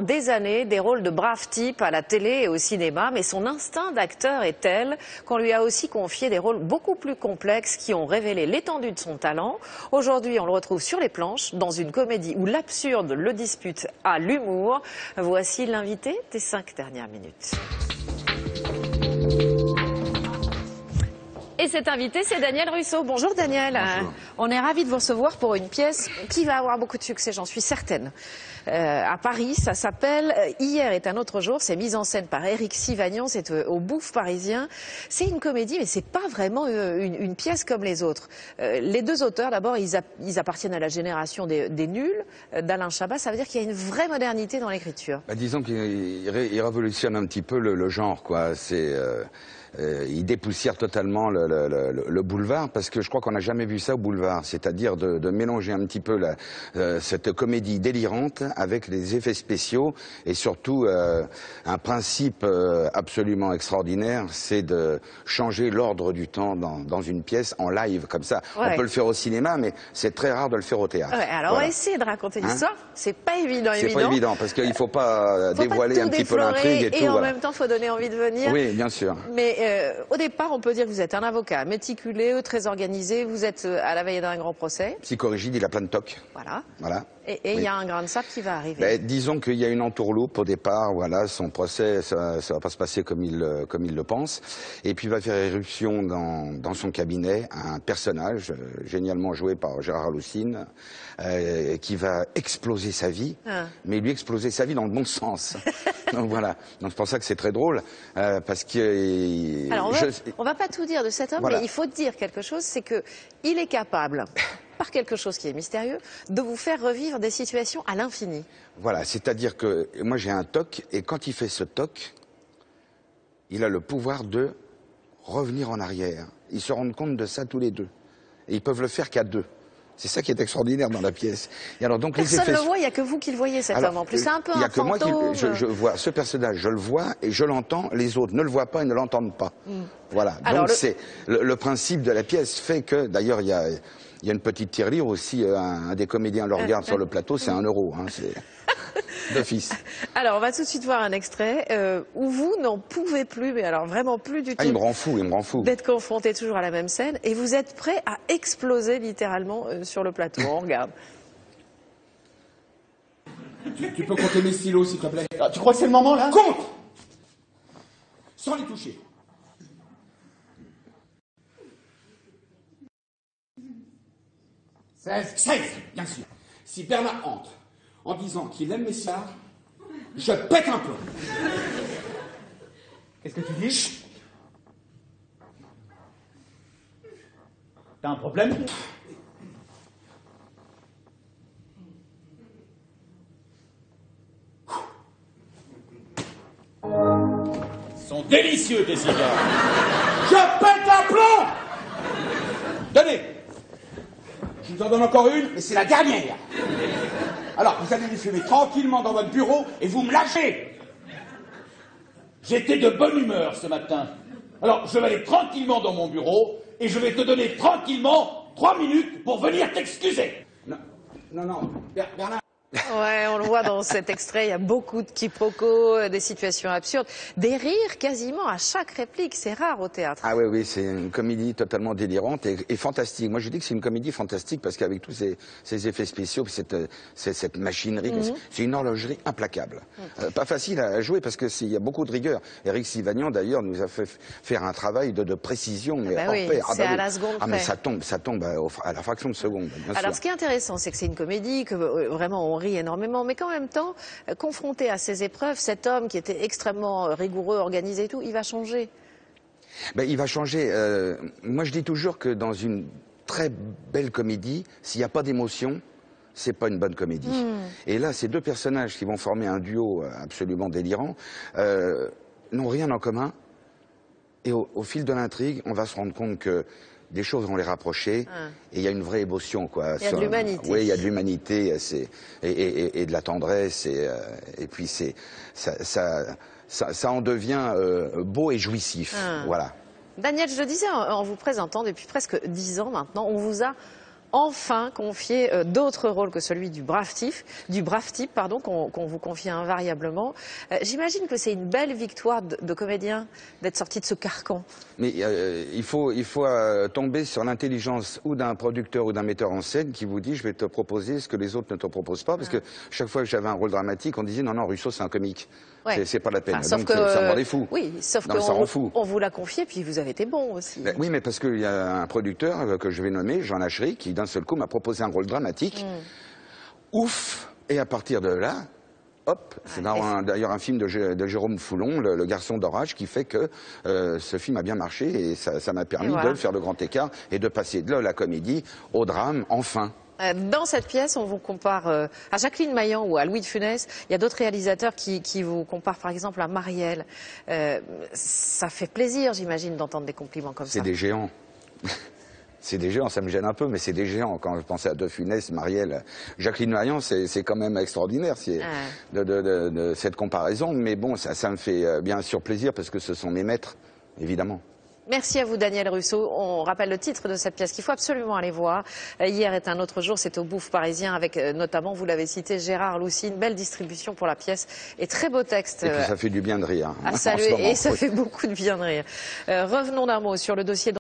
des années des rôles de braves types à la télé et au cinéma, mais son instinct d'acteur est tel qu'on lui a aussi confié des rôles beaucoup plus complexes qui ont révélé l'étendue de son talent. Aujourd'hui, on le retrouve sur les planches dans une comédie où l'absurde le dispute à l'humour. Voici l'invité des 5 dernières minutes. Et cet invité, c'est Daniel Russo. Bonjour Daniel. Bonjour. On est ravis de vous recevoir pour une pièce qui va avoir beaucoup de succès, j'en suis certaine. À Paris, ça s'appelle Hier est un autre jour. C'est mis en scène par Éric Sivagnon, c'est au Bouffe parisien. C'est une comédie, mais c'est pas vraiment une pièce comme les autres. Les deux auteurs, d'abord, ils appartiennent à la génération des nuls d'Alain Chabat. Ça veut dire qu'il y a une vraie modernité dans l'écriture. Disons qu'il révolutionne un petit peu le genre, quoi. Il dépoussière totalement le boulevard, parce que je crois qu'on n'a jamais vu ça au boulevard, c'est-à-dire de mélanger un petit peu cette comédie délirante avec les effets spéciaux et surtout un principe absolument extraordinaire, c'est de changer l'ordre du temps dans une pièce en live comme ça. Ouais. On peut le faire au cinéma, mais c'est très rare de le faire au théâtre. Ouais, alors voilà. On va essayer de raconter l'histoire. C'est pas évident. C'est pas évident, parce qu'il faut pas dévoiler un petit peu l'intrigue et tout. Et en même temps, il faut donner envie de venir. Oui, bien sûr. Mais au départ, on peut dire que vous êtes un avocat méticuleux, très organisé. Vous êtes à la veille d'un grand procès. Psychorigide, il a plein de tocs. Voilà. Et oui. Il y a un grain de sable qui va arriver. Disons qu'il y a une entourloupe au départ. Voilà, son procès, ça va pas se passer comme il le pense. Et puis il va faire éruption dans son cabinet un personnage génialement joué par Gérard Loussine qui va exploser sa vie, mais lui exploser sa vie dans le bon sens. Donc voilà. Donc c'est pour ça que c'est très drôle parce que. Alors on va pas tout dire de cet homme, voilà. Mais il faut dire quelque chose, c'est que il est capable. Par quelque chose qui est mystérieux, de vous faire revivre des situations à l'infini. Voilà, c'est-à-dire que moi j'ai un TOC, et quand il fait ce TOC, il a le pouvoir de revenir en arrière. Ils se rendent compte de ça tous les deux. Et ils peuvent le faire qu'à deux. C'est ça qui est extraordinaire dans la pièce. Et alors, donc, personne ne le voit, il n'y a que vous qui le voyez, cet homme en plus. C'est un peu un fantôme. Il n'y a que moi qui je vois ce personnage, je le vois et je l'entends, les autres ne le voient pas et ne l'entendent pas. Voilà, alors, donc c'est le principe de la pièce fait que, d'ailleurs, il y a une petite tirelire aussi, un des comédiens le regarde sur le plateau, c'est 1 €, hein, c'est d'office. Alors, on va tout de suite voir un extrait où vous n'en pouvez plus, mais alors vraiment plus du tout. Il me rend fou. D'être confronté toujours à la même scène, et vous êtes prêt à exploser littéralement sur le plateau. On regarde. Tu peux compter mes stylos, s'il te plaît? Ah, tu crois que c'est le moment, là? Compte! Sans les toucher. 16, bien sûr. Si Bernard entre en disant qu'il aime mes cigares, je pète un plomb. Qu'est-ce que tu dis? Chut. T'as un problème? Ils sont délicieux, tes cigares. Je pète un plomb! Donnez! Je vous en donne encore une, mais c'est la dernière. Alors, vous allez les fumer tranquillement dans votre bureau et vous me lâchez. J'étais de bonne humeur ce matin. Alors, je vais aller tranquillement dans mon bureau et je vais te donner tranquillement 3 minutes pour venir t'excuser. Non, Bernard. Ouais, on le voit dans cet extrait, il y a beaucoup de quiproquos, des situations absurdes, des rires quasiment à chaque réplique, c'est rare au théâtre. Ah oui, c'est une comédie totalement délirante et fantastique. Moi je dis que c'est une comédie fantastique parce qu'avec tous ces effets spéciaux, cette machinerie, c'est une horlogerie implacable. Pas facile à jouer parce qu'il y a beaucoup de rigueur. Éric Sivagnon d'ailleurs nous a fait faire un travail de précision, mais hors pair. C'est à la seconde près. Mais ça tombe à la fraction de seconde. Bien Alors sûr. ce qui est intéressant, c'est que c'est une comédie, que vraiment on rit énormément, mais qu'en même temps, confronté à ces épreuves, cet homme qui était extrêmement rigoureux, organisé et tout, il va changer. Il va changer. Moi, je dis toujours que dans une très belle comédie, s'il n'y a pas d'émotion, c'est pas une bonne comédie. Et là, ces deux personnages qui vont former un duo absolument délirant n'ont rien en commun. Et au fil de l'intrigue, on va se rendre compte que des choses vont les rapprocher et il y a une vraie émotion, quoi. Il y a de l'humanité. Oui, il y a de l'humanité et de la tendresse et puis ça en devient beau et jouissif. Voilà. Daniel, je le disais en vous présentant, depuis presque 10 ans maintenant, on vous a enfin confié d'autres rôles que celui du brave type, qu'on vous confie invariablement. J'imagine que c'est une belle victoire de comédien d'être sorti de ce carcan. Mais il faut tomber sur l'intelligence ou d'un producteur ou d'un metteur en scène qui vous dit je vais te proposer ce que les autres ne te proposent pas, parce que chaque fois que j'avais un rôle dramatique, on disait non, Russo c'est un comique. Ouais. C'est pas la peine. Enfin, donc ça me rendait fou. Oui, sauf qu'on vous l'a confié, puis vous avez été bon aussi. Ben, oui, mais parce qu'il y a un producteur que je vais nommer, Jean Lachery, qui d'un seul coup m'a proposé un rôle dramatique. Ouf. Et à partir de là, hop, c'est d'ailleurs un film de Jérôme Foulon, le Garçon d'orage, qui fait que ce film a bien marché et ça m'a permis de faire le grand écart et de passer de la comédie au drame, enfin. Dans cette pièce, on vous compare à Jacqueline Maillan ou à Louis de Funès. Il y a d'autres réalisateurs qui vous comparent par exemple à Marielle. Ça fait plaisir, j'imagine, d'entendre des compliments comme ça. C'est des géants. C'est des géants, ça me gêne un peu, mais c'est des géants. Quand je pensais à De Funès, Marielle, Jacqueline Maillan, c'est quand même extraordinaire de cette comparaison. Mais bon, ça me fait bien sûr plaisir parce que ce sont mes maîtres, évidemment. Merci à vous, Daniel Russo. On rappelle le titre de cette pièce qu'il faut absolument aller voir. Hier est un autre jour, c'est au Bouffe parisien avec notamment, vous l'avez cité, Gérard Loussine. Belle distribution pour la pièce et très beau texte. Et puis ça fait du bien de rire. À saluer, et ça fait beaucoup de bien de rire. Revenons d'un mot sur le dossier